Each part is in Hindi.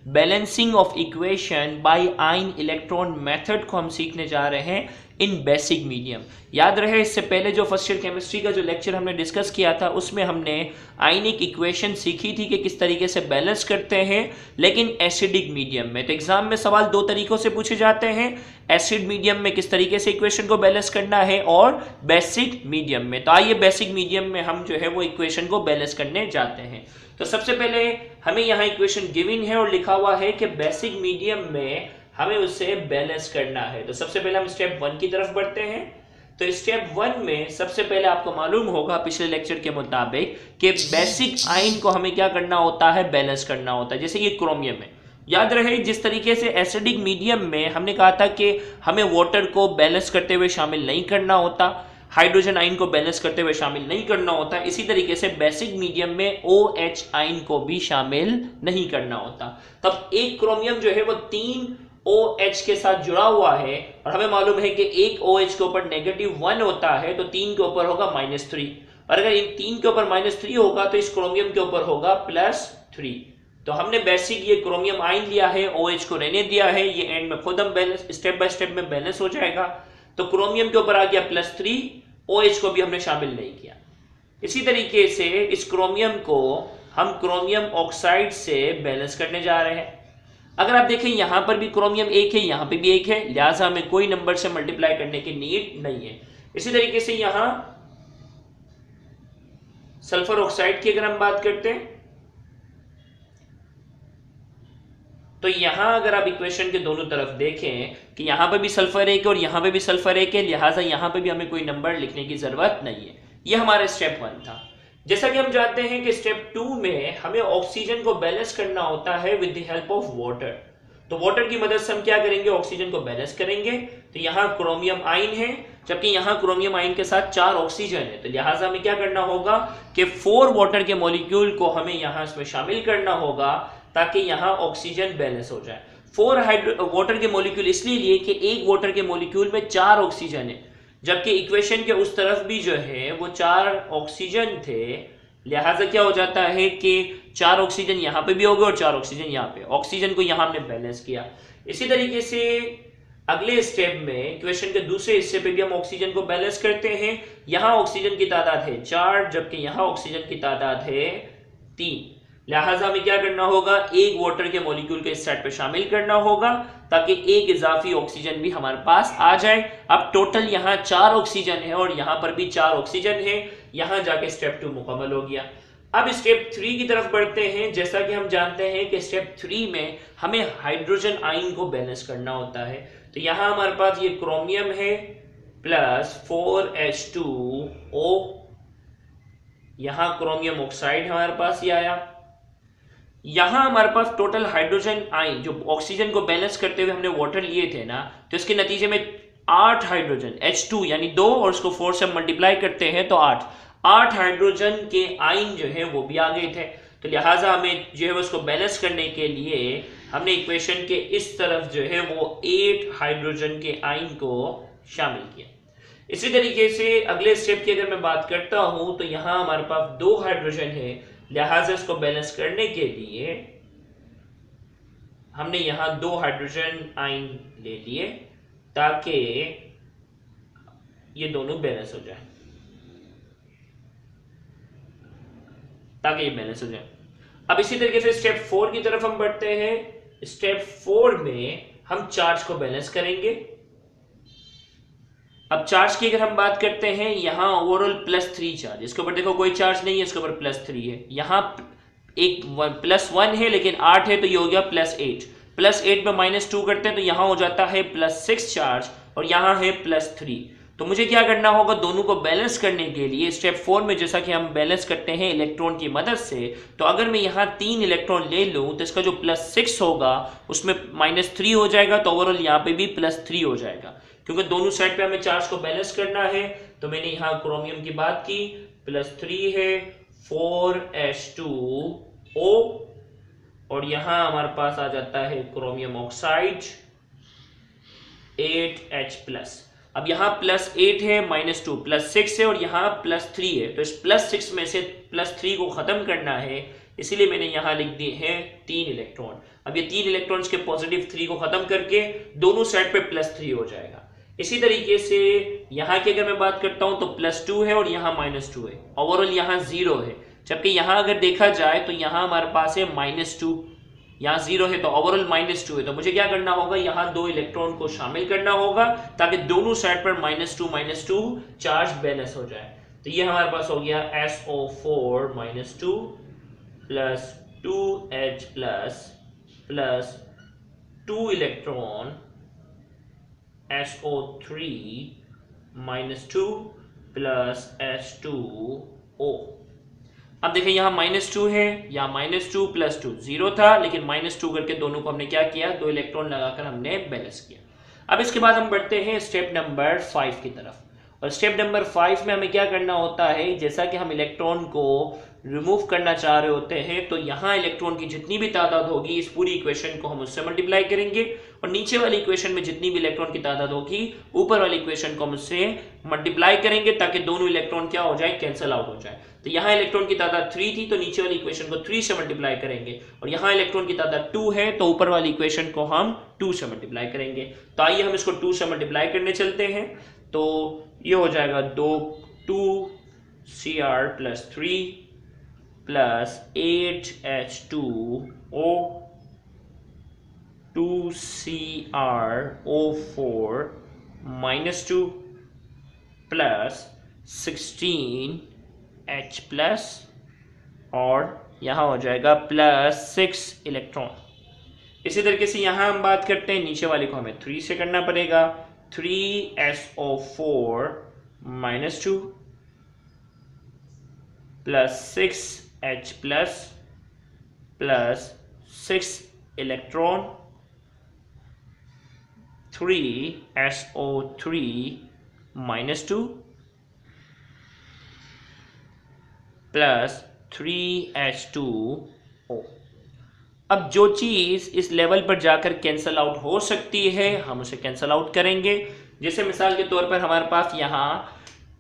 Balancing of equation by ion electron method को हम सीखने जा रहे हैं इन बेसिक मीडियम। याद रहे इससे पहले जो फर्स्ट ईयर केमिस्ट्री का जो लेक्चर हमने डिस्कस किया था उसमें हमने आयनिक इक्वेशन सीखी थी कि किस तरीके से बैलेंस करते हैं लेकिन एसिडिक मीडियम में। तो एग्जाम में सवाल दो तरीकों से पूछे जाते हैं, एसिड मीडियम में किस तरीके से इक्वेशन को बैलेंस करना है और बेसिक मीडियम में। तो आइए बेसिक मीडियम में हम जो है वो इक्वेशन को बैलेंस करने जाते हैं। तो सबसे पहले हमें यहाँ इक्वेशन गिवन है और लिखा हुआ है कि बेसिक मीडियम में हमें उसे बैलेंस करना है। तो सबसे पहले हम स्टेप 1 की तरफ बढ़ते हैं। तो स्टेप 1 में सबसे पहले आपको मालूम होगा पिछले लेक्चर के मुताबिक कि बेसिक आयन को हमें क्या करना होता है, बैलेंस करना होता है। जैसे ये क्रोमियम है, याद रहे जिस तरीके से एसिडिक मीडियम में हमने कहा था कि हमें वाटर को बैलेंस करते हुए शामिल नहीं करना होता, हाइड्रोजन आयन को बैलेंस करते हुए शामिल नहीं करना होता, इसी तरीके से बेसिक मीडियम में OH आयन को भी शामिल नहीं करना होता। तब एक क्रोमियम जो है वो 3 OH के साथ जुड़ा हुआ है और हमें मालूम है कि एक OH के ऊपर -1 होता है तो 3 के ऊपर होगा -3, और अगर इन 3 के ऊपर -3 होगा तो इस क्रोमियम के ऊपर होगा +3। तो हमने बेसिक ये क्रोमियम आयन लिया है, OH को रहने दिया है, ये एंड में खुद हम बैलेंस स्टेप बाय स्टेप में बैलेंस हो जाएगा। तो क्रोमियम के ऊपर आ गया +3, OH को भी हमने शामिल नहीं किया। इसी तरीके से इस क्रोमियम को हम क्रोमियम ऑक्साइड से बैलेंस करने जा रहे हैं। अगर आप देखें यहां पर भी क्रोमियम 1 है, यहां पे भी 1 है, लिहाजा हमें कोई नंबर से मल्टीप्लाई करने की नीड नहीं है। इसी तरीके से यहां सल्फर ऑक्साइड की अगर हम बात करते हैं तो यहां अगर आप इक्वेशन के दोनों तरफ देखें कि यहां पर भी सल्फर 1 है और यहां पे भी सल्फर 1 है, लिहाजा यहां पे भी हमें कोई नंबर लिखने की जरूरत नहीं है। यह हमारा स्टेप 1 था। जैसा कि हम जानते हैं कि स्टेप 2 में हमें ऑक्सीजन को बैलेंस करना होता है with the help of water. तो वाटर की मदद से हम क्या करेंगे, ऑक्सीजन को बैलेंस करेंगे। तो यहाँ क्रोमियम आयन है, जबकि यहाँ क्रोमियम आयन के साथ 4 ऑक्सीजन है, तो लिहाजा हमें क्या करना होगा कि 4 वाटर के मॉलिक्यूल को हमें यहाँ इसमें शामिल करना होगा ताकि यहाँ ऑक्सीजन बैलेंस हो जाए। 4 वाटर के मॉलिक्यूल इसलिए लिए कि एक वाटर के मॉलिक्यूल में 4 ऑक्सीजन है, जबकि इक्वेशन के उस तरफ भी जो है वो 4 ऑक्सीजन थे। लिहाजा क्या हो जाता है कि 4 ऑक्सीजन यहाँ पे भी हो गए और 4 ऑक्सीजन यहाँ पे, ऑक्सीजन को यहाँ हमने बैलेंस किया। इसी तरीके से अगले स्टेप में इक्वेशन के दूसरे हिस्से पे भी हम ऑक्सीजन को बैलेंस करते हैं। यहाँ ऑक्सीजन की तादाद है 4, जबकि यहाँ ऑक्सीजन की तादाद है 3। लिहाजा हमें क्या करना होगा, एक वाटर के मॉलिक्यूल के इस साइड पे शामिल करना होगा ताकि एक इजाफी ऑक्सीजन भी हमारे पास आ जाए। अब टोटल यहाँ 4 ऑक्सीजन है और यहाँ पर भी 4 ऑक्सीजन है, यहाँ जाके स्टेप 2 मुकम्मल हो गया। अब स्टेप 3 की तरफ बढ़ते हैं। जैसा कि हम जानते हैं कि स्टेप 3 में हमें हाइड्रोजन आयन को बैलेंस करना होता है। तो यहाँ हमारे पास ये क्रोमियम है प्लस 4H2O, यहाँ क्रोमियम ऑक्साइड हमारे पास ये आया। यहां हमारे पास टोटल हाइड्रोजन आयन जो ऑक्सीजन को बैलेंस करते हुए हमने वाटर लिए थे ना, तो इसके नतीजे में 8 हाइड्रोजन H2 यानी 2 और उसको 4 से मल्टीप्लाई करते हैं तो 8 हाइड्रोजन के आयन जो है वो भी आ गए थे। तो लिहाजा हमें जो है उसको बैलेंस करने के लिए हमने इक्वेशन के इस तरफ जो है वो 8 हाइड्रोजन के आयन को शामिल किया। इसी तरीके से अगले स्टेप की अगर मैं बात करता हूं तो यहां हमारे पास 2 हाइड्रोजन है, लिहाजा इसको बैलेंस करने के लिए हमने यहां 2 हाइड्रोजन आयन ले लिए ताकि ये दोनों बैलेंस हो जाए, अब इसी तरीके से स्टेप 4 की तरफ हम बढ़ते हैं। स्टेप 4 में हम चार्ज को बैलेंस करेंगे। अब चार्ज की अगर हम बात करते हैं, यहां ओवरऑल +3 चार्ज, इसके ऊपर देखो कोई चार्ज नहीं है, इसके ऊपर +3 है। यहां एक +1 है लेकिन 8 है तो ये हो गया +8, +8 में -2 करते हैं तो यहां हो जाता है +6 चार्ज और यहां है +3। तो मुझे क्या करना होगा, दोनों को बैलेंस करने के लिए स्टेप 4 में जैसा कि हम बैलेंस करते हैं इलेक्ट्रॉन की मदद से, तो अगर मैं यहाँ 3 इलेक्ट्रॉन ले लूँ तो इसका जो +6 होगा उसमें -3 हो जाएगा, तो ओवरऑल यहाँ पे भी +3 हो जाएगा। क्योंकि दोनों साइड पे हमें चार्ज को बैलेंस करना है, तो मैंने यहाँ क्रोमियम की बात की, +3 है 4H2O और यहाँ हमारे पास आ जाता है क्रोमियम ऑक्साइड 8H+। अब यहाँ +8 है, -2 +6 है और यहाँ +3 है, तो इस +6 में से +3 को खत्म करना है, इसीलिए मैंने यहाँ लिख दिए हैं 3 इलेक्ट्रॉन। अब ये 3 इलेक्ट्रॉन्स के पॉजिटिव 3 को खत्म करके दोनों साइड पे +3 हो जाएगा। इसी तरीके से यहाँ की अगर मैं बात करता हूं तो +2 है और यहाँ -2 है, ओवरऑल यहाँ 0 है। जबकि यहाँ अगर देखा जाए तो यहाँ हमारे पास है -2, यहाँ 0 है तो ओवरऑल -2 है। तो मुझे क्या करना होगा, यहाँ 2 इलेक्ट्रॉन को शामिल करना होगा ताकि दोनों साइड पर -2 चार्ज बैलेंस हो जाए। तो ये हमारे पास हो गया SO4 -2 plus 2H plus 2 electron SO3 -2 plus H2O। अब देखिए यहाँ -2 है, यहाँ -2 + 2 0 था, लेकिन -2 करके दोनों को हमने क्या किया, 2 इलेक्ट्रॉन लगाकर हमने बैलेंस किया। अब इसके बाद हम बढ़ते हैं स्टेप नंबर 5 की तरफ। और स्टेप नंबर 5 में हमें क्या करना होता है, जैसा कि हम इलेक्ट्रॉन को रिमूव करना चाह रहे होते हैं तो यहाँ इलेक्ट्रॉन की जितनी भी तादाद होगी इस पूरी इक्वेशन को हम उससे मल्टीप्लाई करेंगे, और नीचे वाली इक्वेशन में जितनी भी इलेक्ट्रॉन की तादाद होगी ऊपर वाली इक्वेशन को हम उससे मल्टीप्लाई करेंगे ताकि दोनों इलेक्ट्रॉन क्या हो जाए, कैंसिल आउट हो जाए। तो यहाँ इलेक्ट्रॉन की तादाद 3 थी तो नीचे वाली इक्वेशन को 3 से मल्टीप्लाई करेंगे, और यहाँ इलेक्ट्रॉन की तादाद 2 है तो ऊपर वाली इक्वेशन को हम 2 से मल्टीप्लाई करेंगे। तो आइए हम इसको 2 से मल्टीप्लाई करने चलते हैं। तो ये हो जाएगा 2Cr + 3 plus 8H2O 2CrO4 -2 plus 16H+ और यहाँ हो जाएगा +6 इलेक्ट्रॉन। इसी तरीके से यहाँ हम बात करते हैं, नीचे वाले को हमें 3 से करना पड़ेगा। 3SO4 -2 plus 6H+ plus 6 electron 3SO3 -2 plus 3H2O। अब जो चीज इस लेवल पर जाकर कैंसल आउट हो सकती है हम उसे कैंसल आउट करेंगे। जैसे मिसाल के तौर पर हमारे पास यहाँ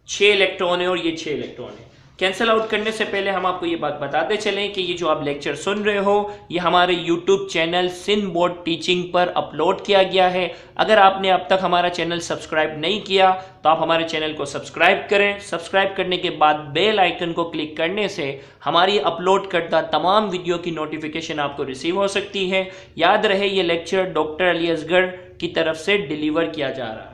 6 इलेक्ट्रॉन है और ये 6 इलेक्ट्रॉन है। कैंसल आउट करने से पहले हम आपको ये बात बताते चलें कि ये जो आप लेक्चर सुन रहे हो ये हमारे YouTube channel Sindh board teaching पर अपलोड किया गया है। अगर आपने अब तक हमारा चैनल सब्सक्राइब नहीं किया तो आप हमारे चैनल को सब्सक्राइब करें। सब्सक्राइब करने के बाद बेल आइकन को क्लिक करने से हमारी अपलोड करता तमाम वीडियो की नोटिफिकेशन आपको रिसीव हो सकती है। याद रहे ये लेक्चर डॉक्टर अली असगर की तरफ से डिलीवर किया जा रहा है।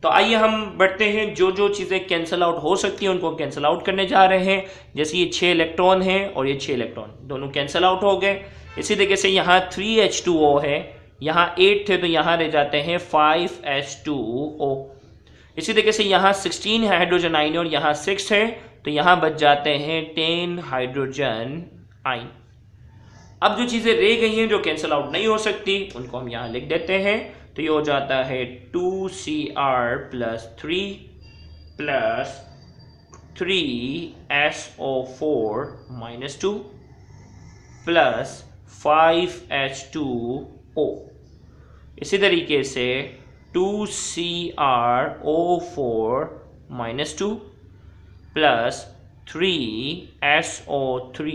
तो आइए हम बढ़ते हैं, जो जो चीज़ें कैंसिल आउट हो सकती हैं उनको कैंसिल आउट करने जा रहे हैं। जैसे ये 6 इलेक्ट्रॉन हैं और ये 6 इलेक्ट्रॉन दोनों कैंसिल आउट हो गए। इसी तरीके से यहाँ 3H2O है, यहाँ 8 थे तो यहाँ रह जाते हैं 5H2O। इसी तरीके से यहाँ 16 हाइड्रोजन आइन और यहाँ 6 है तो यहाँ बच जाते हैं 10 हाइड्रोजन आइन। अब जो चीज़ें रह गई हैं जो कैंसिल आउट नहीं हो सकती उनको हम यहाँ लिख देते हैं। तो ये हो जाता है 2Cr + 3 plus 3SO4 -2 plus 5H2O। इसी तरीके से 2CrO4 -2 plus 3SO3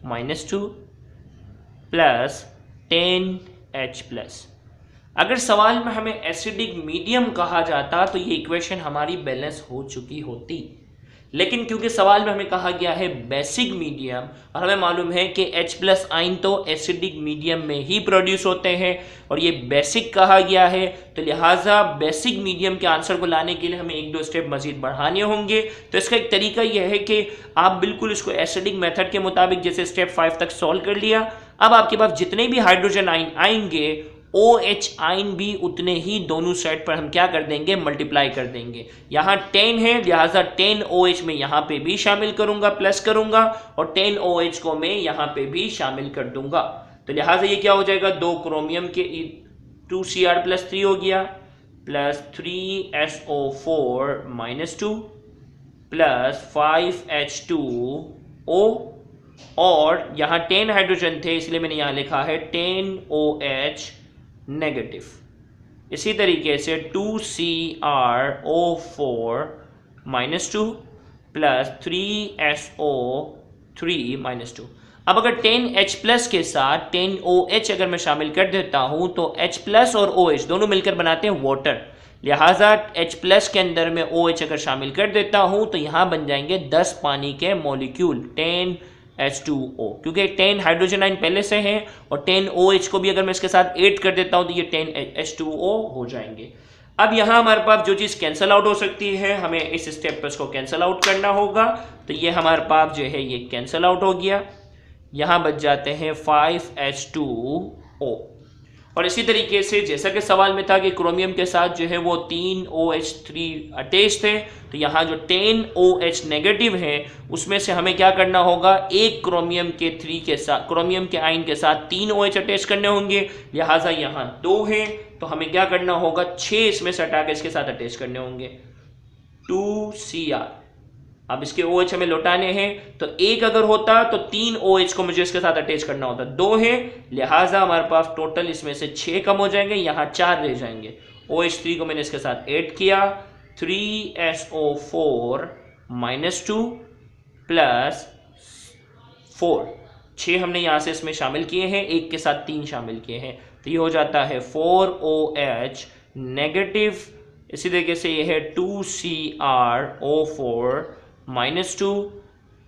-2 plus 10H+। अगर सवाल में हमें एसिडिक मीडियम कहा जाता तो ये इक्वेशन हमारी बैलेंस हो चुकी होती, लेकिन क्योंकि सवाल में हमें कहा गया है बेसिक मीडियम और हमें मालूम है कि H+ आइन तो एसिडिक मीडियम में ही प्रोड्यूस होते हैं और ये बेसिक कहा गया है, तो लिहाजा बेसिक मीडियम के आंसर को लाने के लिए हमें 1-2 स्टेप मजीद बढ़ाने होंगे। तो इसका एक तरीका यह है कि आप बिल्कुल इसको एसिडिक मेथड के मुताबिक जैसे स्टेप 5 तक सॉल्व कर लिया। अब आपके पास जितने भी हाइड्रोजन आइन आएंगे OH आइन भी उतने ही दोनों साइड पर हम क्या कर देंगे, मल्टीप्लाई कर देंगे। यहाँ 10 है लिहाजा 10 OH में यहाँ पे भी शामिल करूंगा, प्लस करूंगा, और 10 OH को मैं यहाँ पे भी शामिल कर दूंगा। तो लिहाजा ये क्या हो जाएगा, 2 क्रोमियम के 2Cr + 3 हो गया प्लस 3SO4 -2 प्लस 5H2O, और यहाँ 10 हाइड्रोजन थे इसलिए मैंने यहाँ लिखा है 10OH नेगेटिव। इसी तरीके से 2CrO4 -2 प्लस 3SO3 -2। अब अगर 10H+ के साथ 10OH अगर मैं शामिल कर देता हूं तो H+ और OH दोनों मिलकर बनाते हैं वाटर, लिहाजा H+ के अंदर में OH अगर शामिल कर देता हूं तो यहां बन जाएंगे 10 पानी के मॉलिक्यूल 10H2O, क्योंकि 10 हाइड्रोजन आयन पहले से हैं और 10OH को भी अगर मैं इसके साथ ऐड कर देता हूं तो ये 10H2O हो जाएंगे। अब यहां हमारे पास जो चीज़ कैंसिल आउट हो सकती है, हमें इस स्टेप पर इसको कैंसिल आउट करना होगा, तो ये हमारे पास जो है ये कैंसिल आउट हो गया, यहां बच जाते हैं 5H2O। और इसी तरीके से जैसा कि सवाल में था कि क्रोमियम के साथ जो है वो 3OH3 अटैच थे, तो यहाँ जो 10OH नेगेटिव है उसमें से हमें क्या करना होगा, एक क्रोमियम के 3 के साथ, क्रोमियम के आयन के साथ 3OH अटैच करने होंगे, लिहाजा यहाँ 2 है तो हमें क्या करना होगा, 6 इसमें से हटा के इसके साथ अटैच करने होंगे 2Cr। अब इसके OH हमें लौटाने हैं, तो एक अगर होता तो 3 OH को मुझे इसके साथ अटैच करना होता, 2 है, लिहाजा हमारे पास टोटल इसमें से 6 कम हो जाएंगे, यहाँ 4 रह जाएंगे। OH3 को मैंने इसके साथ ऐड किया, 3SO4 -2 प्लस 4, 6 हमने यहाँ से इसमें शामिल किए हैं, एक के साथ 3 शामिल किए हैं, तो ये हो जाता है 4OH नेगेटिव। इसी तरीके से ये है 2CrO4 -2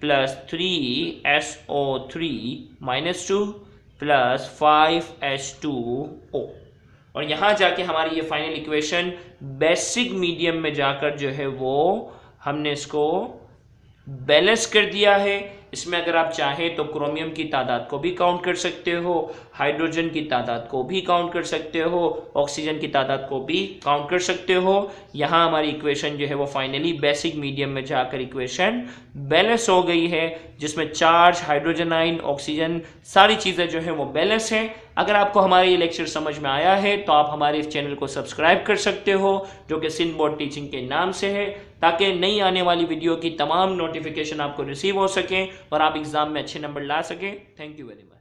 plus 3SO3 -2 plus 5H2O। और यहाँ जाके हमारी ये फाइनल इक्वेशन बेसिक मीडियम में जाकर जो है वो हमने इसको बैलेंस कर दिया है। इसमें अगर आप चाहें तो क्रोमियम की तादाद को भी काउंट कर सकते हो, हाइड्रोजन की तादाद को भी काउंट कर सकते हो, ऑक्सीजन की तादाद को भी काउंट कर सकते हो। यहाँ हमारी इक्वेशन जो है वो फाइनली बेसिक मीडियम में जाकर इक्वेशन बैलेंस हो गई है, जिसमें चार्ज, हाइड्रोजन आयन, ऑक्सीजन सारी चीज़ें जो है वो बैलेंस हैं। अगर आपको हमारा ये लेक्चर समझ में आया है तो आप हमारे इस चैनल को सब्सक्राइब कर सकते हो, जो कि सिंध बोर्ड टीचिंग के नाम से है, ताकि नई आने वाली वीडियो की तमाम नोटिफिकेशन आपको रिसीव हो सकें और आप एग्ज़ाम में अच्छे नंबर ला सकें। Thank you very much.